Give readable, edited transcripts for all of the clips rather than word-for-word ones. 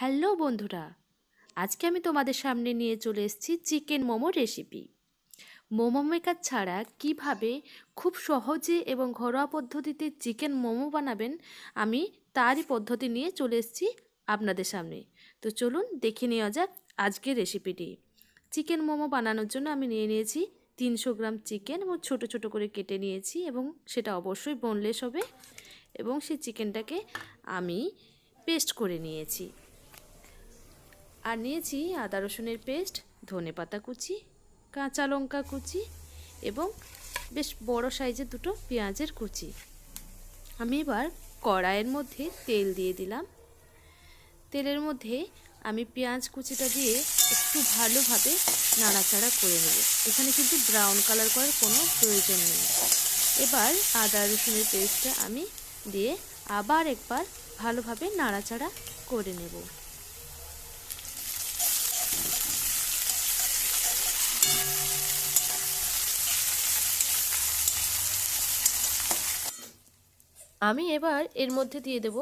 Hello বন্ধুরা, আজকে আমি তোমাদের সামনে নিয়ে চলে এসেছি chicken momo recipe. Momo maker ছাড়া কিভাবে খুব সহজে এবং ঘরোয়া পদ্ধতিতে চিকেন মোমো বানাবেন, আমি তারই পদ্ধতি নিয়ে চলে এসেছি আপনাদের সামনে। তো চলুন দেখে নেওয়া যাক আজকের রেসিপিটি। চিকেন মোমো বানানোর জন্য আমি নিয়ে নিয়েছি 300 গ্রাম চিকেন এবং ছোট ছোট করে কেটে নিয়েছি, এবং সেটা অবশ্যই বোনলেস হবে। এবং সেই চিকেনটাকে আমি পেস্ট করে নিয়েছি। আর নিয়েছি আদা রসুনের পেস্ট, ধনেপাতা কুচি, কাঁচা লঙ্কা কুচি এবং বেশ বড় সাইজের দুটো পেঁয়াজের কুচি। আমি এবার কড়াইয়ের মধ্যে তেল দিয়ে দিলাম। তেলের মধ্যে আমি পেঁয়াজ কুচিটা দিয়ে একটু ভালোভাবে নাড়াচাড়া করে নেব। এখানে কিন্তু ব্রাউন কালার করার কোনো প্রয়োজন নেই। এবার আদা রসুনের পেস্টটা আমি দিয়ে আবার একবার ভালোভাবে নাড়াচাড়া করে নেব। আমি এবার এর মধ্যে দিয়ে দেব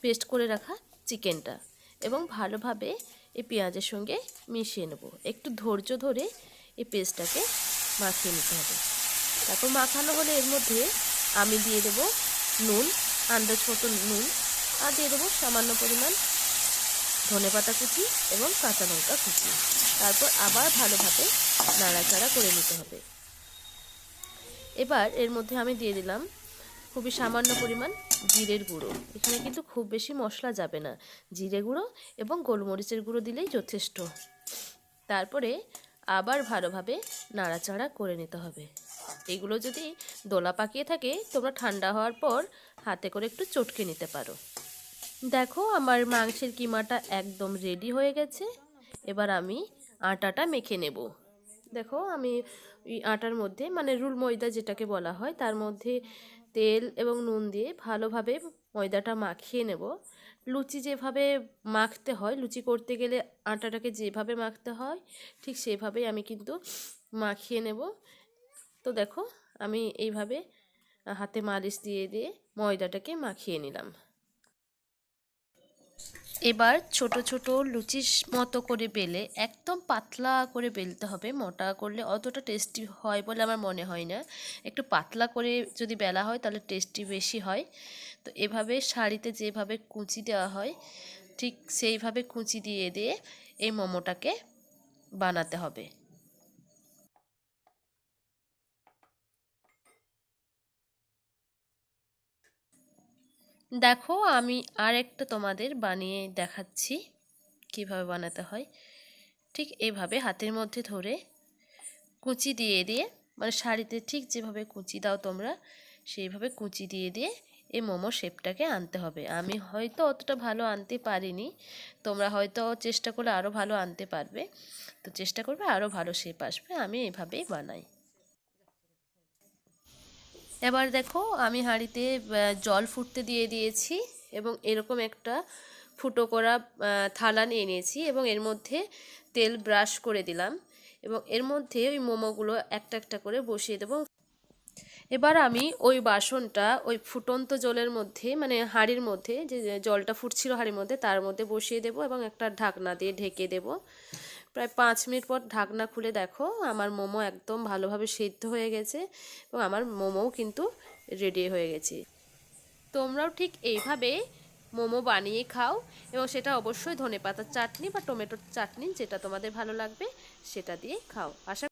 পেস্ট করে রাখা চিকেনটা এবং ভালোভাবে এই পেঁয়াজের সঙ্গে মিশিয়ে নেব। একটু ধৈর্য ধরে এই পেস্টটাকে মাখিয়ে নিতে হবে। তারপর মাখানো হলে এর মধ্যে আমি দিয়ে দেব নুন, আন্দাজ মতো নুন, আর দিয়ে দেবো সামান্য পরিমাণ ধনেপাতা কুচি এবং কাঁচা লঙ্কা কুচি। তারপর আবার ভালোভাবে নাড়াচাড়া করে নিতে হবে। এবার এর মধ্যে আমি দিয়ে দিলাম খুবই সামান্য পরিমাণ জিরের গুঁড়ো। এখানে কিন্তু খুব বেশি মশলা যাবে না, জিরে গুঁড়ো এবং গোলমরিচের গুঁড়ো দিলেই যথেষ্ট। তারপরে আবার ভালোভাবে নাড়াচাড়া করে নিতে হবে। এগুলো যদি দোলা পাকিয়ে থাকে তোমরা ঠান্ডা হওয়ার পর হাতে করে একটু চটকে নিতে পারো। দেখো আমার মাংসের কিমাটা একদম রেডি হয়ে গেছে। এবার আমি আটাটা মেখে নেব। দেখো আমি এই আটার মধ্যে, মানে রুল ময়দা যেটাকে বলা হয়, তার মধ্যে তেল এবং নুন দিয়ে ভালোভাবে ময়দাটা মাখিয়ে নেব। লুচি যেভাবে মাখতে হয়, লুচি করতে গেলে আটাটাকে যেভাবে মাখতে হয় ঠিক সেভাবেই আমি কিন্তু মাখিয়ে নেব। তো দেখো আমি এইভাবে হাতে মালিশ দিয়ে দিয়ে ময়দাটাকে মাখিয়ে নিলাম। এবার ছোট ছোট লুচির মতো করে বেলে একদম পাতলা করে বেলতে হবে। মোটা করলে অতটা টেস্টি হয় বলে আমার মনে হয় না। একটু পাতলা করে যদি বেলা হয় তাহলে টেস্টি বেশি হয়। তো এভাবে শাড়িতে যেভাবে কুচি দেওয়া হয় ঠিক সেইভাবে কুচি দিয়ে দিয়ে এই মোমোটাকে বানাতে হবে। দেখো আমি আর একটা তোমাদের বানিয়ে দেখাচ্ছি কিভাবে বানাতে হয়। ঠিক এইভাবে হাতের মধ্যে ধরে কুচি দিয়ে দিয়ে, মানে শাড়িতে ঠিক যেভাবে কুচি দাও তোমরা সেইভাবে কুচি দিয়ে দিয়ে এই মোমো শেপটাকে আনতে হবে। আমি হয়তো অতটা ভালো আনতে পারিনি, তোমরা হয়তো চেষ্টা করলে আরও ভালো আনতে পারবে। তো চেষ্টা করবে আরও ভালো শেপ আসবে। আমি এইভাবেই বানাই। এবার দেখো আমি হাঁড়িতে জল ফুটতে দিয়ে দিয়েছি এবং এরকম একটা ফুটো করা থালা নিয়ে নিয়েছি এবং এর মধ্যে তেল ব্রাশ করে দিলাম এবং এর মধ্যে ওই মোমোগুলো একটা একটা করে বসিয়ে দেবো। এবার আমি ওই বাসনটা ওই ফুটন্ত জলের মধ্যে, মানে হাঁড়ির মধ্যে যে জলটা ফুটছিল হাঁড়ির মধ্যে, তার মধ্যে বসিয়ে দেবো এবং একটা ঢাকনা দিয়ে ঢেকে দেব। প্রায় 5 মিনিট পর ঢাকনা খুলে দেখো আমার মোমো একদম ভালোভাবে সেদ্ধ হয়ে গেছে এবং আমার মোমোও কিন্তু রেডি হয়ে গেছে। তোমরাও ঠিক এইভাবে মোমো বানিয়ে খাও এবং সেটা অবশ্যই ধনেপাতার চাটনি বা টমেটোর চাটনি, যেটা তোমাদের ভালো লাগবে সেটা দিয়ে খাও। আশা